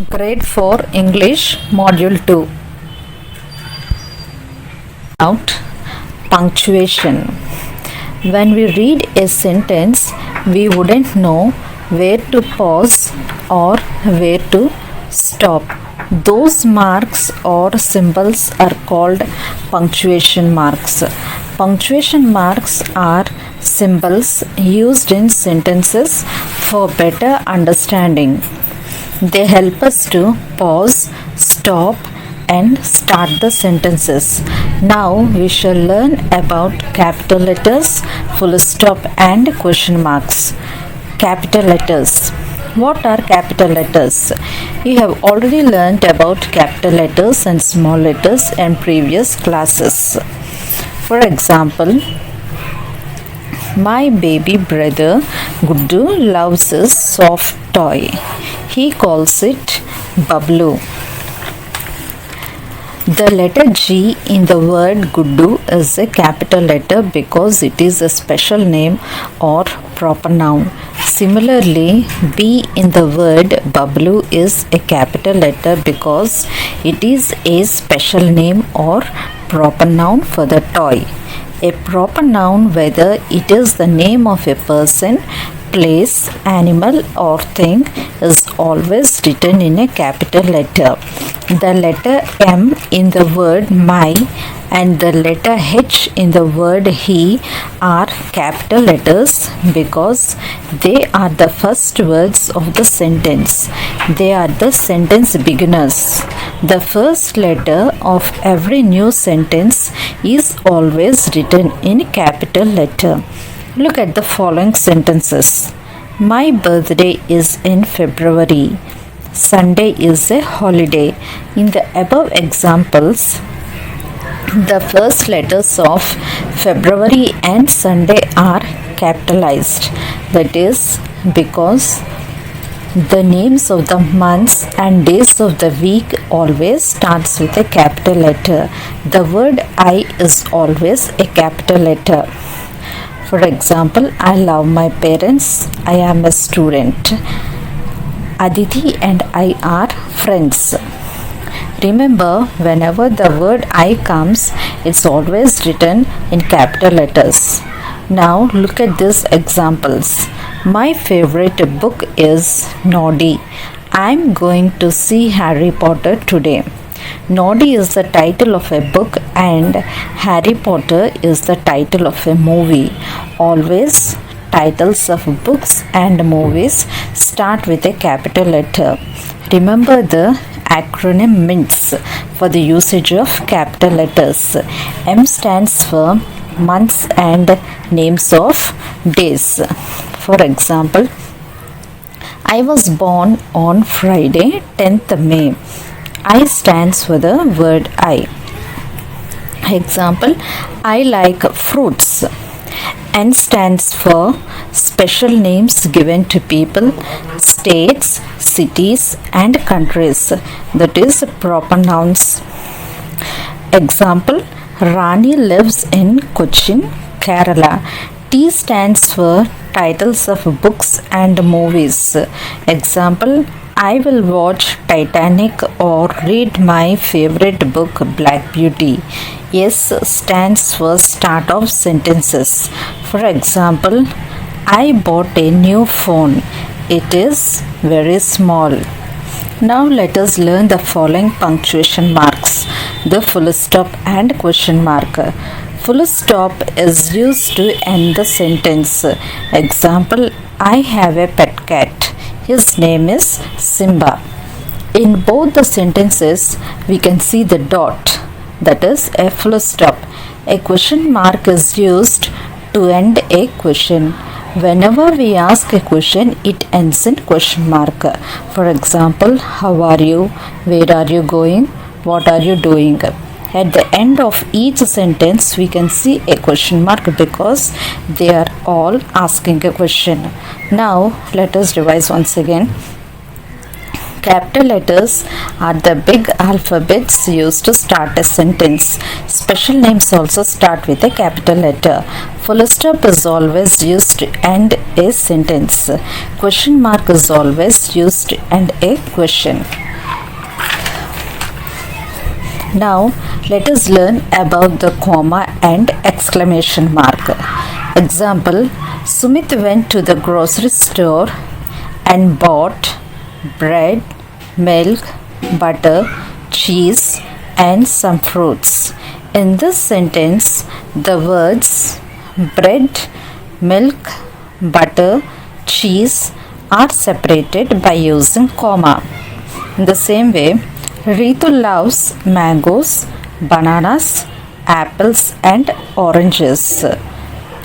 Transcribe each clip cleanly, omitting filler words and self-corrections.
Grade 4 English Module 2. Out punctuation. When we read a sentence, we wouldn't know where to pause or where to stop. Those marks or symbols are called punctuation marks. Punctuation marks are symbols used in sentences for better understanding. They help us to pause, stop, and start the sentences. Now we shall learn about capital letters, full stop, and question marks. Capital letters. What are capital letters? You have already learned about capital letters and small letters in previous classes. For example, my baby brother Guddu loves his soft toy. He calls it Bablu. The letter G in the word Guddu is a capital letter because it is a special name or proper noun. Similarly, B in the word Bablu is a capital letter because it is a special name or proper noun for the toy. A proper noun, whether it is the name of a person, place, animal, or thing, is always written in a capital letter. The letter M in the word my and the letter H in the word he are capital letters because they are the first words of the sentence. They are the sentence beginners. The first letter of every new sentence is always written in capital letter. Look at the following sentences. My birthday is in February. Sunday is a holiday. In the above examples, the first letters of February and Sunday are capitalized. That is because the names of the months and days of the week always starts with a capital letter. The word I is always a capital letter. For example, I love my parents. I am a student. Aditi and I are friends. Remember, whenever the word I comes, it's always written in capital letters. Now look at these examples. My favorite book is Noddy. I'm going to see Harry Potter today. Noddy is the title of a book and Harry Potter is the title of a movie. Always titles of books and movies start with a capital letter. Remember the acronym MINTS for the usage of capital letters. M stands for months and names of days. For example, I was born on Friday, 10th May. I stands for the word I. Example, I like fruits. N stands for special names given to people, states, cities, and countries. That is proper nouns. Example, Rani lives in Cochin, Kerala. T stands for titles of books and movies. Example, I will watch Titanic or read my favorite book Black Beauty. S stands for start of sentences. For example, I bought a new phone. It is very small. Now let us learn the following punctuation marks. The full stop and question mark. Full stop is used to end the sentence. Example, I have a pet cat. His name is Simba. In both the sentences, we can see the dot. That is a full stop. A question mark is used to end a question. Whenever we ask a question, it ends in question mark. For example, how are you? Where are you going? What are you doing? At the end of each sentence, we can see a question mark because they are all asking a question. Now, let us revise once again. Capital letters are the big alphabets used to start a sentence. Special names also start with a capital letter. Full stop is always used to end a sentence. Question mark is always used to end a question. Now let us learn about the comma and exclamation mark. Example, Sumit went to the grocery store and bought bread, milk, butter, cheese and some fruits. In this sentence, the words bread, milk, butter, cheese are separated by using comma. In the same way, Ritu loves mangoes, bananas, apples and oranges.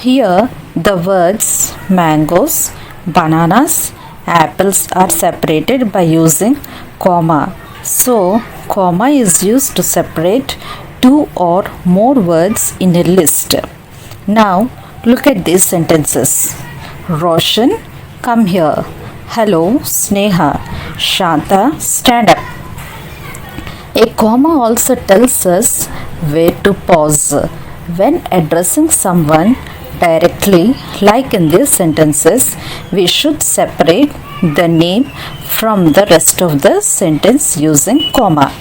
Here the words mangoes, bananas, apples are separated by using comma. So, comma is used to separate two or more words in a list. Now, look at these sentences. Roshan, come here. Hello, Sneha. Shanta, stand up. A comma also tells us where to pause. When addressing someone directly, like in these sentences, we should separate the name from the rest of the sentence using comma.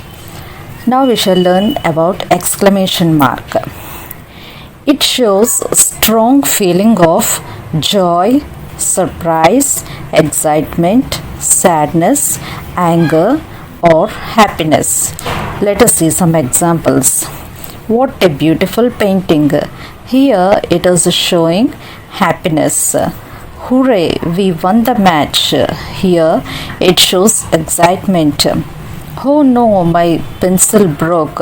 Now we shall learn about exclamation mark. It shows a strong feeling of joy, surprise, excitement, sadness, anger, or happiness. Let us see some examples. What a beautiful painting. Here it is showing happiness. Hooray, we won the match. Here it shows excitement. Oh no, my pencil broke.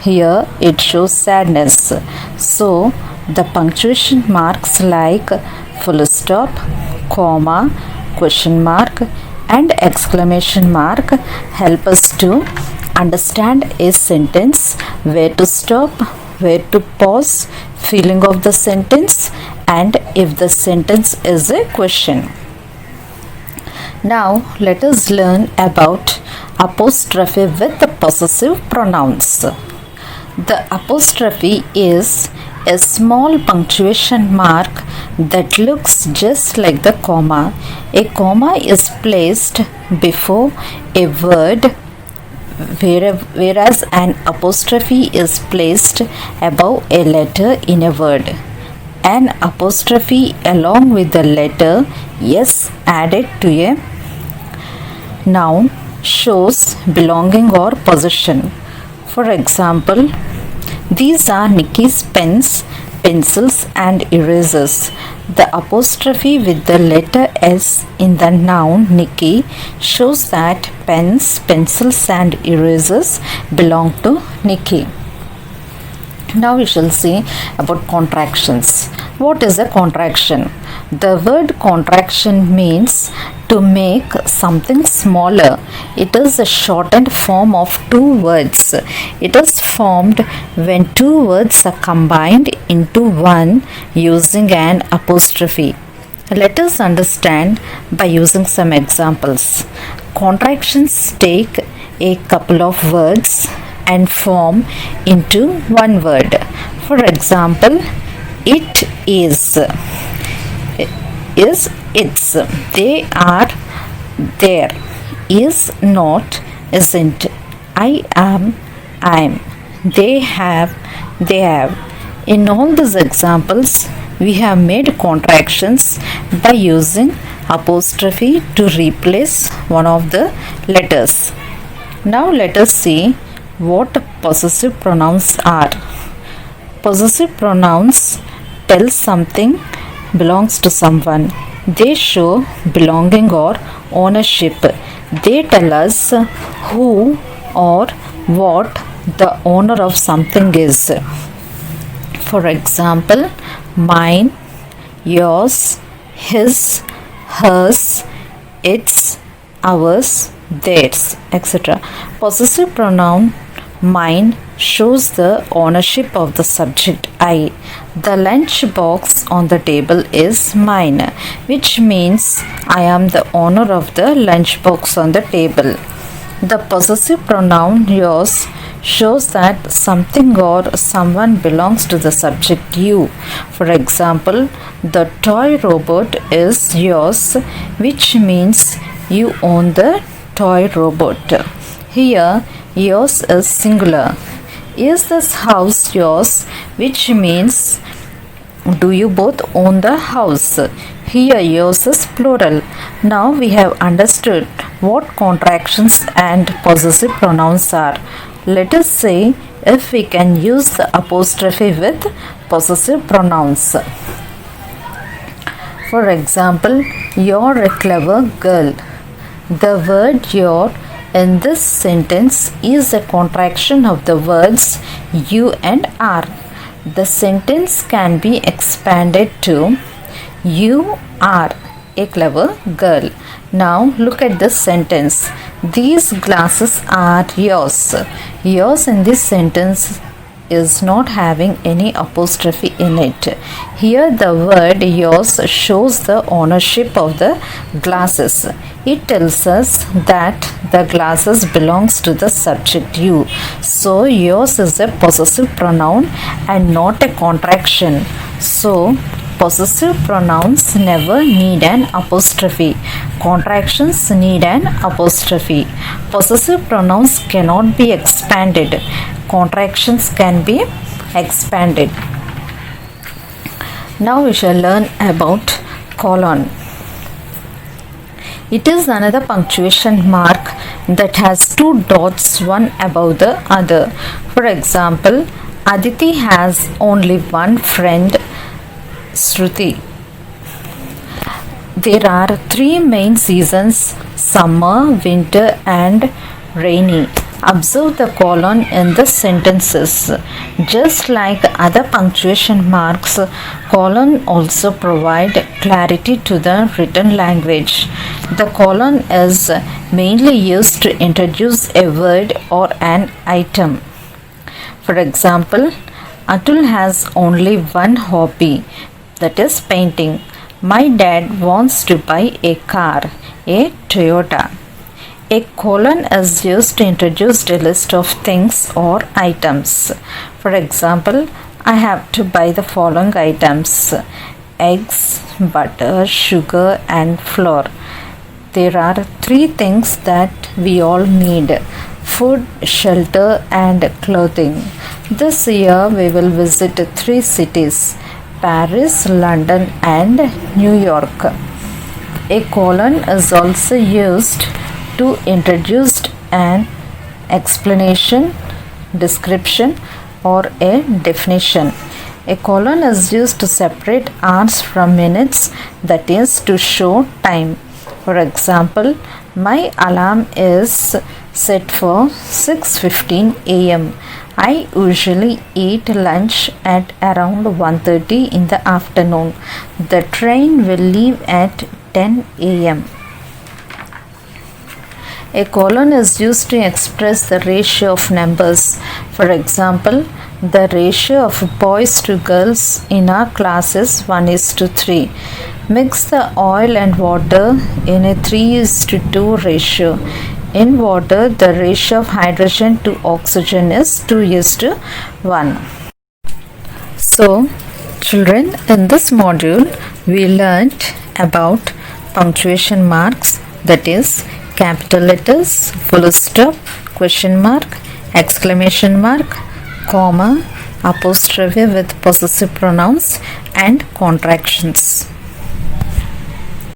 Here it shows sadness. So the punctuation marks like full stop, comma, question mark and exclamation mark help us to understand a sentence, where to stop, where to pause, feeling of the sentence and if the sentence is a question. Now let us learn about apostrophe with the possessive pronouns. The apostrophe is a small punctuation mark that looks just like the comma. A comma is placed before a word, whereas an apostrophe is placed above a letter in a word. An apostrophe along with the letter S added to a noun shows belonging or possession. For example, these are Nikki's pens, pencils and erasers. The apostrophe with the letter S in the noun Nikki shows that pens, pencils and erasers belong to Nikki. Now we shall see about contractions. What is a contraction? The word contraction means to make something smaller. It is a shortened form of two words. It is formed when two words are combined into one using an apostrophe. Let us understand by using some examples. Contractions take a couple of words and form into one word. For example, it is it's, they are there, is not, isn't, I am, I'm, they have. In all these examples, we have made contractions by using apostrophe to replace one of the letters. Now let us see what possessive pronouns are. Possessive pronouns tell something belongs to someone. They show belonging or ownership. They tell us who or what the owner of something is. For example, mine, yours, his, hers, its, ours, theirs, etc. Possessive pronoun mine shows the ownership of the subject I. The lunch box on the table is mine, which means I am the owner of the lunch box on the table. The possessive pronoun yours shows that something or someone belongs to the subject you. For example, the toy robot is yours, which means you own the toy robot. Here, yours is singular. Is this house yours, which means do you both own the house? Here yours is plural. Now we have understood what contractions and possessive pronouns are. Let us say if we can use the apostrophe with possessive pronouns. For example, you're a clever girl. The word your in this sentence is a contraction of the words you and are. The sentence can be expanded to you are a clever girl. Now look at this sentence. These glasses are yours. Yours in this sentence is not having any apostrophe in it. Here the word yours shows the ownership of the glasses. It tells us that the glasses belongs to the subject you. So yours is a possessive pronoun and not a contraction. So possessive pronouns never need an apostrophe. Contractions need an apostrophe. Possessive pronouns cannot be expanded. Contractions can be expanded. Now we shall learn about colon. It is another punctuation mark that has two dots, one above the other. For example, Aditi has only one friend, Shruti. There are three main seasons: summer, winter, and rainy. Observe the colon in the sentences. Just like other punctuation marks, colon also provide clarity to the written language. The colon is mainly used to introduce a word or an item. For example, Atul has only one hobby, that is painting. My dad wants to buy a car, a Toyota. A colon is used to introduce a list of things or items. For example, I have to buy the following items: eggs, butter, sugar, and flour. There are three things that we all need: food, shelter, and clothing. This year we will visit three cities: Paris, London, and New York. A colon is also used to introduce an explanation, description, or a definition. A colon is used to separate hours from minutes, that is, to show time. For example, my alarm is set for 6:15 a.m. I usually eat lunch at around 1:30 in the afternoon. The train will leave at 10 a.m. A colon is used to express the ratio of numbers. For example, the ratio of boys to girls in our class is 1:3. Mix the oil and water in a 3:2 ratio. In water, the ratio of hydrogen to oxygen is 2:1. So, children, in this module, we learnt about punctuation marks, that is, capital letters, full stop, question mark, exclamation mark, comma, apostrophe with possessive pronouns, and contractions.